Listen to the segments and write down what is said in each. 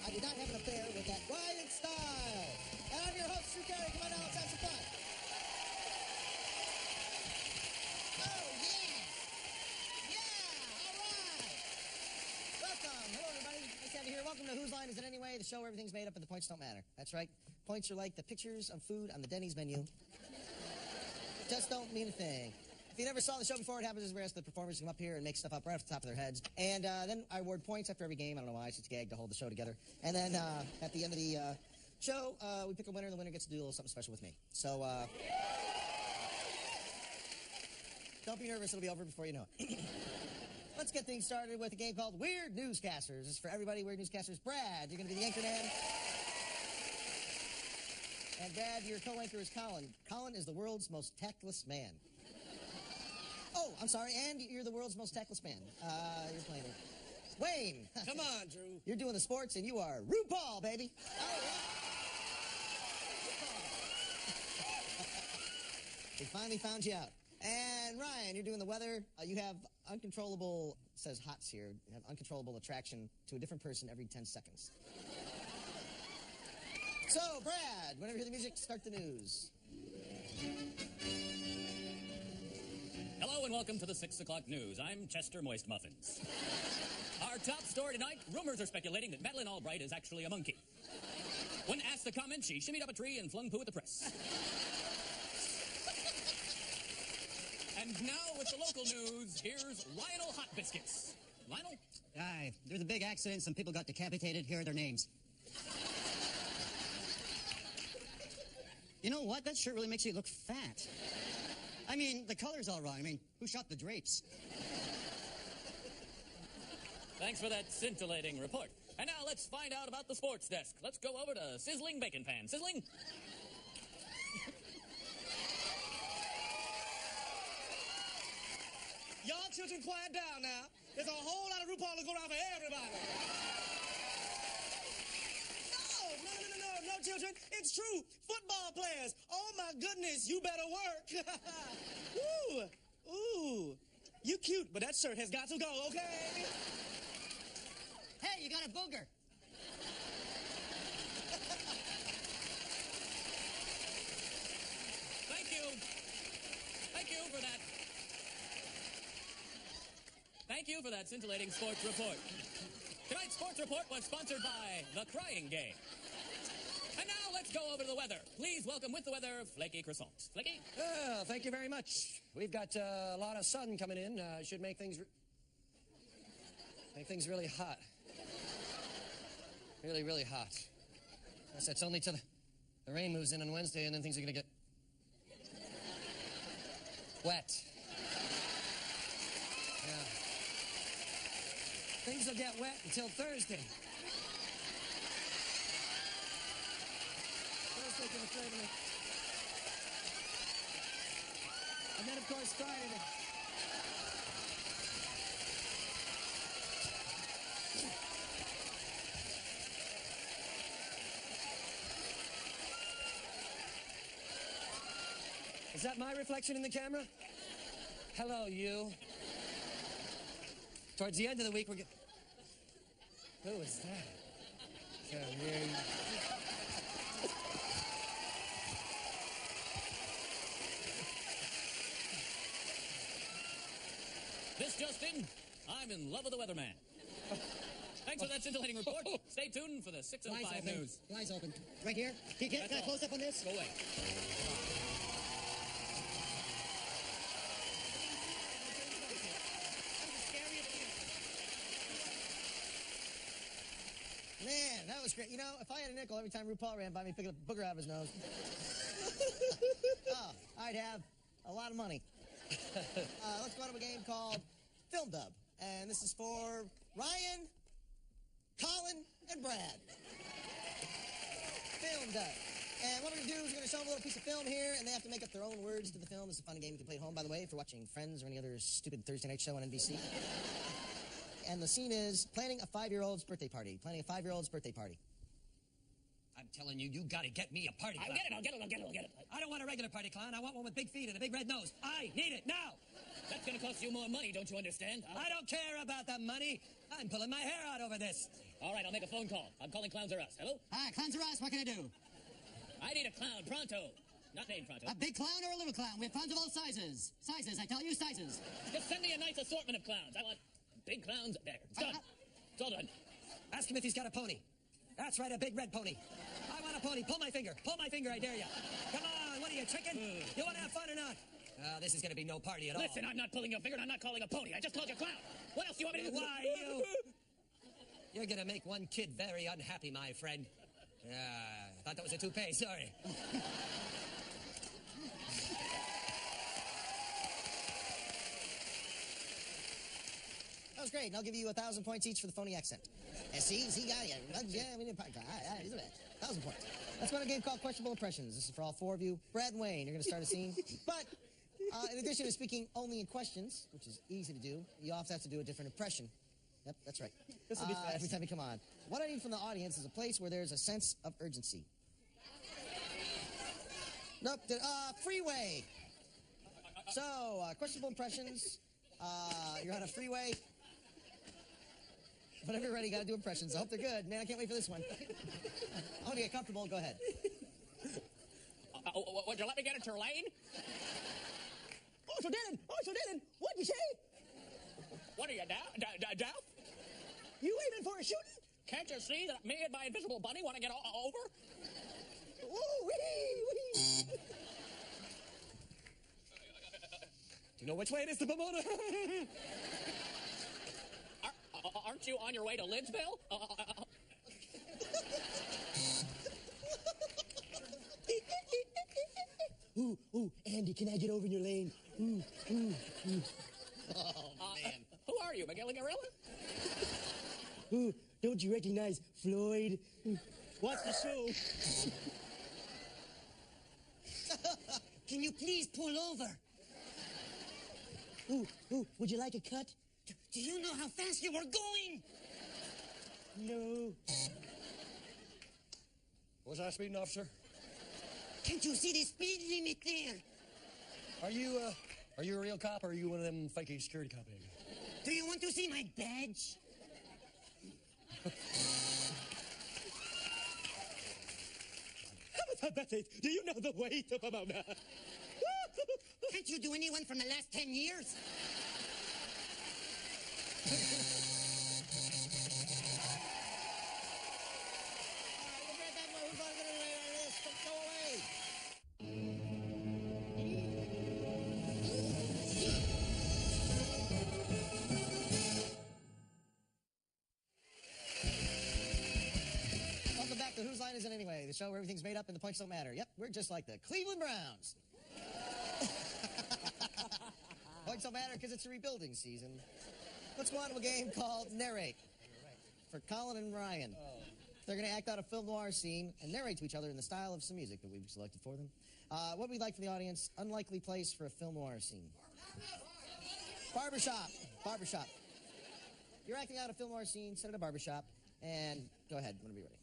I did not have an affair with that Ryan Style. And I'm your host, Drew Carey. Come on now, let's have some fun. Oh, yeah. Yeah, all right. Welcome. Hello, everybody. Nice to have you here. Welcome to Whose Line Is It Anyway, the show where everything's made up and the points don't matter. That's right. Points are like the pictures of food on the Denny's menu. Just don't mean a thing. If you never saw the show before, what happens is we ask the performers to come up here and make stuff up right off the top of their heads. And then I award points after every game. I don't know why. It's just a gag to hold the show together. And then at the end of the show, we pick a winner, and the winner gets to do a little something special with me. So don't be nervous. It'll be over before you know it. Let's get things started with a game called Weird Newscasters. This is for everybody. Weird Newscasters. Brad, you're going to be the anchor man. And Brad, your co-anchor is Colin. Colin is the world's most tactless man. Oh, I'm sorry, and you're the world's most tactless man. You're playing it. Wayne. Come on, Drew. You're doing the sports, and you are RuPaul, baby. Oh, yeah. We finally found you out. And Ryan, you're doing the weather. You have uncontrollable, it says hots here, you have uncontrollable attraction to a different person every 10 seconds. So, Brad, whenever you hear the music, start the news. Hello and welcome to the 6 o'clock news. I'm Chester Moist Muffins. Our top story tonight, rumors are speculating that Madeleine Albright is actually a monkey. When asked to comment, she shimmied up a tree and flung poo at the press. And now with the local news, here's Lionel Hot Biscuits. Lionel? Aye, there's a big accident. Some people got decapitated. Here are their names. You know what? That shirt really makes you look fat. I mean, the color's all wrong. I mean, who shot the drapes? Thanks for that scintillating report. And now let's find out about the sports desk. Let's go over to Sizzling Bacon Pan. Sizzling? Y'all children, quiet down now. There's a whole lot of RuPaul going around for everybody. No, children. It's true. Football players. Oh, my goodness. You better work. Ooh. You cute, but that shirt has got to go, okay? Hey, you got a booger. Thank you. Thank you for that. Thank you for that scintillating sports report. Tonight's sports report was sponsored by The Crying Game. And now let's go over to the weather. Please welcome with the weather, Flaky Croissant. Flaky? Thank you very much. We've got a lot of sun coming in. Should make things really hot. Really, really hot. Guess that's only till the rain moves in on Wednesday, and then things are going to get wet. Yeah. Things will get wet until Thursday. And then, of course, Friday. Is that my reflection in the camera? Hello, you. Towards the end of the week, we're getting... Who is that? Come here. This just in, I'm in love with the weatherman. Thanks for that scintillating report. Stay tuned for the 6:05 news. Eyes open. Right here. Can I close up on this? Go away. Man, that was great. You know, if I had a nickel every time RuPaul ran by me picking a booger out of his nose, I'd have a lot of money. Let's go on to a game called Film Dub. And this is for Ryan, Colin, and Brad. Film Dub. And what we're going to do is we're going to show them a little piece of film here, and they have to make up their own words to the film. It's a fun game you can play at home, by the way, if you're watching Friends or any other stupid Thursday night show on NBC. And the scene is planning a 5-year-old's birthday party. Planning a 5-year-old's birthday party. I'm telling you, you gotta get me a party clown. I'll get it. I don't want a regular party clown. I want one with big feet and a big red nose. I need it now. That's gonna cost you more money, don't you understand? I don't care about the money. I'm pulling my hair out over this. All right, I'll make a phone call. I'm calling Clowns R Us. Hello? Hi, Clowns R Us, what can I do? I need a clown, pronto. Not named Pronto. A big clown or a little clown? We have clowns of all sizes. Sizes, I tell you, sizes. Just send me a nice assortment of clowns. I want big clowns. There, it's done. It's all done. Ask him if he's got a pony. That's right, a big red pony. I want a pony. Pull my finger. Pull my finger, I dare you. Come on, what are you, chicken? You want to have fun or not? This is going to be no party at all. Listen, I'm not pulling your finger and I'm not calling a pony. I just called you clown. What else do you want me to do? Why, you? You're going to make one kid very unhappy, my friend. I thought that was a toupee, sorry. That was great. And I'll give you 1,000 points each for the phony accent. Yeah, see, got you. Yeah, I mean, 1,000 points. Let's go to a game called Questionable Impressions. This is for all four of you. Brad and Wayne, you're going to start a scene. But in addition to speaking only in questions, which is easy to do, you also have to do a different impression. Yep, that's right. This will be fast. Every time you come on. What I need from the audience is a place where there's a sense of urgency. Nope. Freeway. So, questionable impressions. You're on a freeway. Whenever you're ready, you got to do impressions. I hope they're good. Man, I can't wait for this one. I want to get comfortable. Go ahead. Would you let me get into your lane? Oh, so Dylan, what'd you say? What are you, deaf? You aiming for a shooting? Can't you see that me and my invisible bunny want to get over? Oh, wee. Do you know which way it is to Pomona? Aren't you on your way to Lidsville? Ooh, Andy, can I get over in your lane? Oh, man. Who are you, Miguel Gorilla? Ooh, don't you recognize Floyd? Watch the show. Can you please pull over? Ooh, would you like a cut? Do you know how fast you were going? No. Was I speeding, officer? Can't you see the speed limit there? Are you a real cop or are you one of them fakey security cop agents? Do you want to see my badge? Do you know the way to Pomona? Can't you do anyone from the last 10 years? Welcome back to Whose Line Is It Anyway? The show where everything's made up and the points don't matter. Yep, we're just like the Cleveland Browns. Points don't matter because it's a rebuilding season. Let's go on to a game called Narrate. For Colin and Ryan. They're going to act out a film noir scene and narrate to each other in the style of some music that we've selected for them. What we'd like for the audience, unlikely place for a film noir scene. Barbershop. You're acting out a film noir scene, set at a barbershop, and go ahead when we be ready.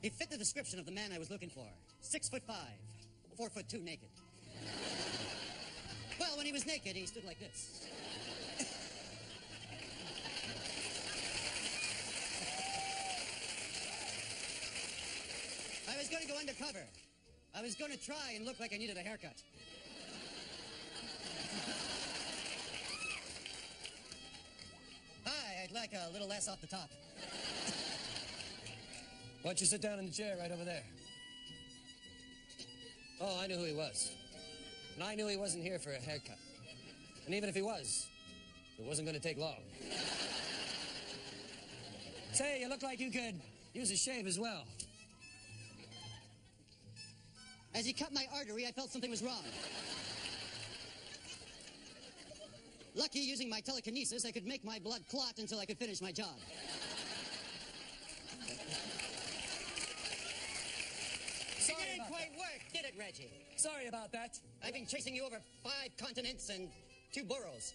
He fit the description of the man I was looking for. 6'5", 4'2" naked. Well, when he was naked, he stood like this. I was going to go undercover. I was going to try and look like I needed a haircut. Hi, I'd like a little less off the top. Why don't you sit down in the chair right over there? Oh, I knew who he was. And I knew he wasn't here for a haircut. And even if he was, it wasn't going to take long. Say, you look like you could use a shave as well. As he cut my artery, I felt something was wrong. Lucky, using my telekinesis, I could make my blood clot until I could finish my job. It didn't quite work, did it, Reggie? Sorry about that. I've been chasing you over 5 continents and 2 boroughs.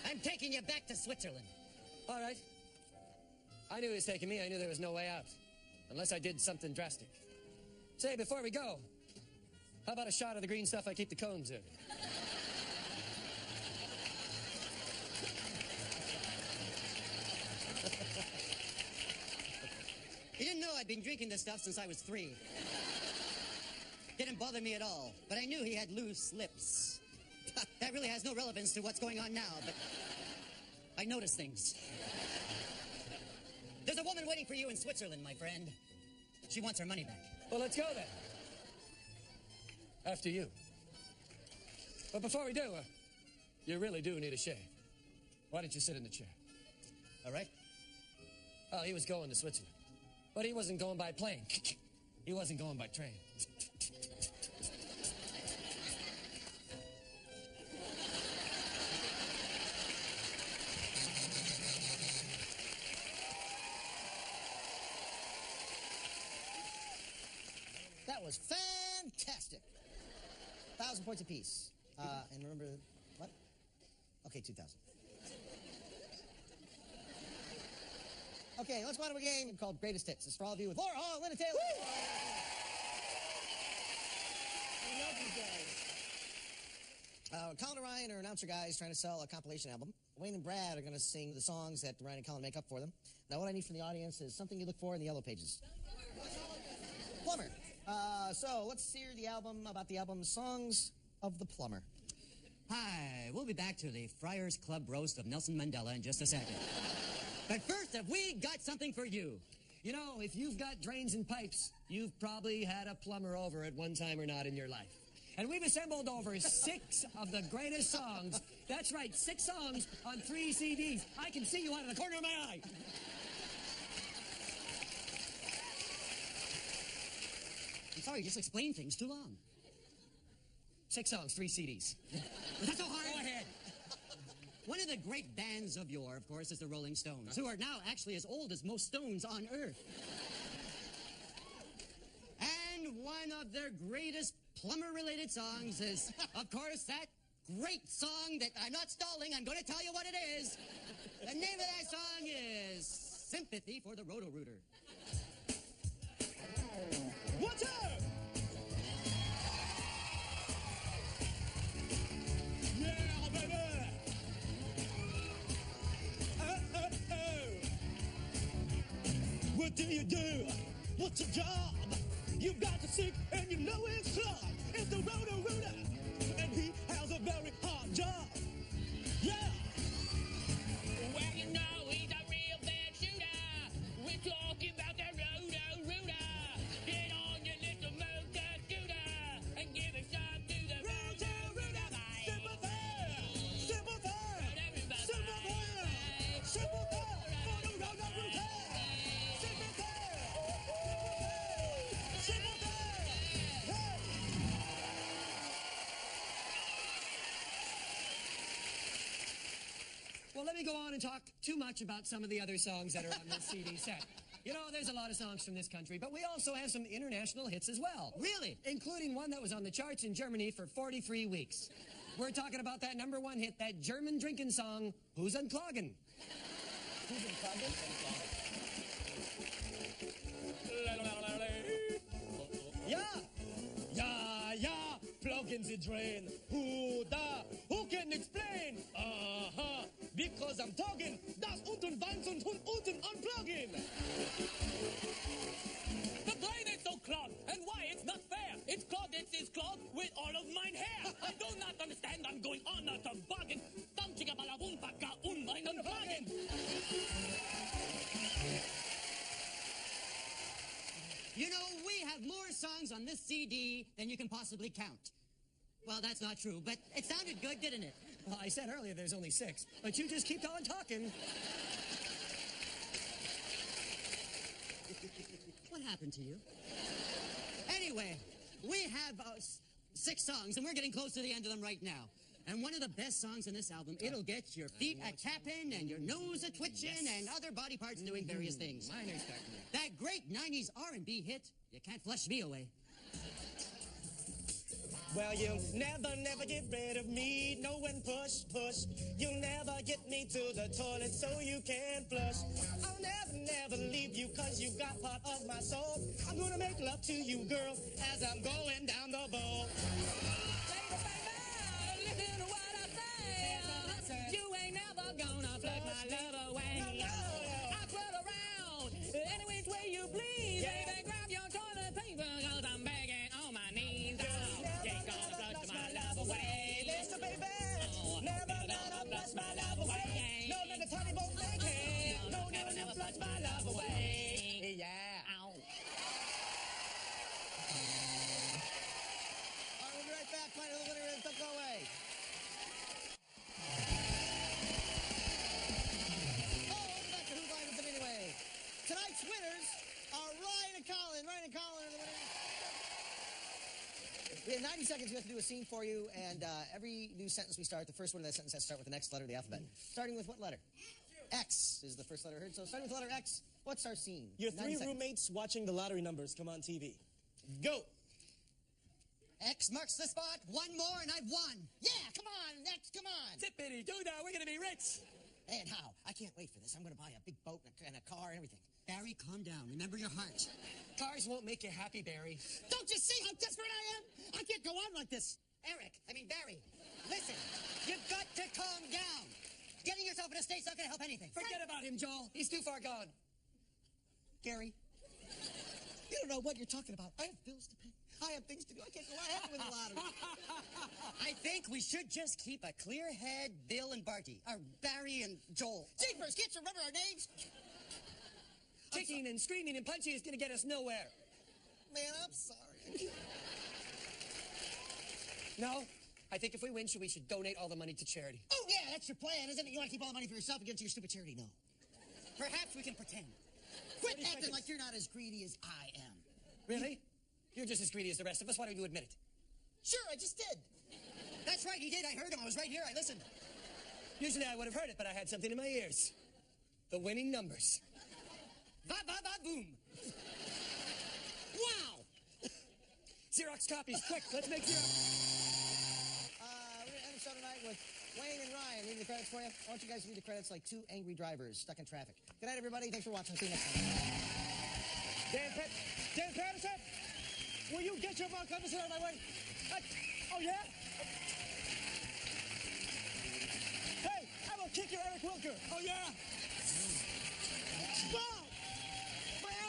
I'm taking you back to Switzerland. All right. I knew he was taking me. I knew there was no way out. Unless I did something drastic. Say, before we go, how about a shot of the green stuff I keep the cones in? I've been drinking this stuff since I was 3. Didn't bother me at all, but I knew he had loose lips. That really has no relevance to what's going on now, but I noticed things. There's a woman waiting for you in Switzerland, my friend. She wants her money back. Well, let's go then. After you. But before we do, you really do need a shave. Why don't you sit in the chair? All right? Oh, he was going to Switzerland. But he wasn't going by plane. He wasn't going by train. That was fantastic. 1,000 points apiece. And remember, what? Okay, 2,000. Okay, let's go on to a game called Greatest Hits. It's for all of you with Laura Hall and Linda Taylor. I love you guys. Colin and Ryan are announcer guys trying to sell a compilation album. Wayne and Brad are going to sing the songs that Ryan and Colin make up for them. Now, what I need from the audience is something you look for in the yellow pages. Plumber. So let's hear the album about the album Songs of the Plumber. Hi, we'll be back to the Friars Club roast of Nelson Mandela in just a second. But first, have we got something for you? You know, if you've got drains and pipes, you've probably had a plumber over at one time or not in your life. And we've assembled over 6 of the greatest songs. That's right, 6 songs on 3 CDs. I can see you out of the corner of my eye. I'm sorry, just explain things too long. 6 songs, 3 CDs. Was that so hard? Go ahead. One of the great bands of yore, of course, is the Rolling Stones, who are now actually as old as most stones on Earth. And one of their greatest plumber-related songs is, of course, that great song that I'm not stalling. I'm going to tell you what it is. The name of that song is Sympathy for the Roto-Rooter. What's up? Yeah, baby. What do you do? What's your job? You got the sick and you know it's clogged. It's the Roto-Rooter, and he has a very hard job. Yeah. Well, you know he's a real bad shooter. We're talking about the Roto-Rooter. Get on your little motor scooter and give a shot to the Roto-Rooter, mate. Sympathy! Sympathy! Sympathy! Sympathy for the Roto-Rooter! Sympathy! Sympathy! Hey! Well, let me go on and talk too much about some of the other songs that are on this CD set. You know, there's a lot of songs from this country, but we also have some international hits as well. Really? Including one that was on the charts in Germany for 43 weeks. We're talking about that #1 hit, that German drinking song, Who's Uncloggin'? Who's in Clubbing? Ja, ja, ja, plug in the drain. Who da? Who can explain? Because I'm talking, das unten Weinzund und unten unplugging. The drain is so clogged, and why? It's not fair. It's clogged, it's clogged with all of mine hair. I do not understand. I'm going on a toboggan. Something about a wumpaka mein unplugging. You know, we have more songs on this CD than you can possibly count. Well, that's not true, but it sounded good, didn't it? Well, I said earlier there's only 6, but you just keep on talking. What happened to you? Anyway, we have 6 songs, and we're getting close to the end of them right now. And one of the best songs on this album, it'll get your feet a-tapping and your nose a-twitching and other body parts doing various things. Mine are starting. That great 90s R&B hit, You Can't Flush Me Away. Well, you'll never get rid of me. No one push. You'll never get me to the toilet so you can flush. I'll never leave you cause you got part of my soul. I'm gonna make love to you, girl, as I'm going down the bowl. Listen to what I say. You ain't never gonna flush my love away. No. I float around any which way you please. Yeah. We have 90 seconds. We have to do a scene for you, and every new sentence we start, the first word of that sentence has to start with the next letter of the alphabet. Starting with what letter? X is the first letter heard. So starting with the letter X, what's our scene? Your 90 three seconds. roommates watching the lottery numbers come on TV. Go! X marks the spot. One more and I've won. Yeah, come on, X, come on. Tippity doo dah, we're gonna be rich. And how? I can't wait for this. I'm going to buy a big boat and a car and everything. Barry, calm down. Remember your heart. Cars won't make you happy, Barry. Don't you see how desperate I am? I can't go on like this. Barry, listen. You've got to calm down. Getting yourself in a state's not going to help anything. Forget about him, Joel. He's too far gone. Gary, you don't know what you're talking about. I have bills to pay. I have things to do. I can't go on with the lottery. I think we should just keep a clear head, Bill and Barty. Or Barry and Joel. Jeepers, can't you remember our names? Kicking and screaming and punching is gonna get us nowhere. Man, I'm sorry. No, I think if we win, we should donate all the money to charity. Oh, yeah, that's your plan, isn't it? You want to keep all the money for yourself and give it to your stupid charity? No. Perhaps we can pretend. Quit acting like you're not as greedy as I am. Really? You're just as greedy as the rest of us. Why don't you admit it? Sure, I just did. That's right, he did. I heard him. I was right here. I listened. Usually I would have heard it, but I had something in my ears. The winning numbers. Boom. Wow. Xerox copies, quick, let's make Xerox. We're going to end the show tonight with Wayne and Ryan. Reading the credits for you. I want you guys to read the credits like two angry drivers stuck in traffic. Good night, everybody. Thanks for watching. See you next time. Dan Patterson, will you get your mouth cover out of my way? Oh, yeah? Hey, I will kick your Eric Wilker. Oh, yeah? Stop!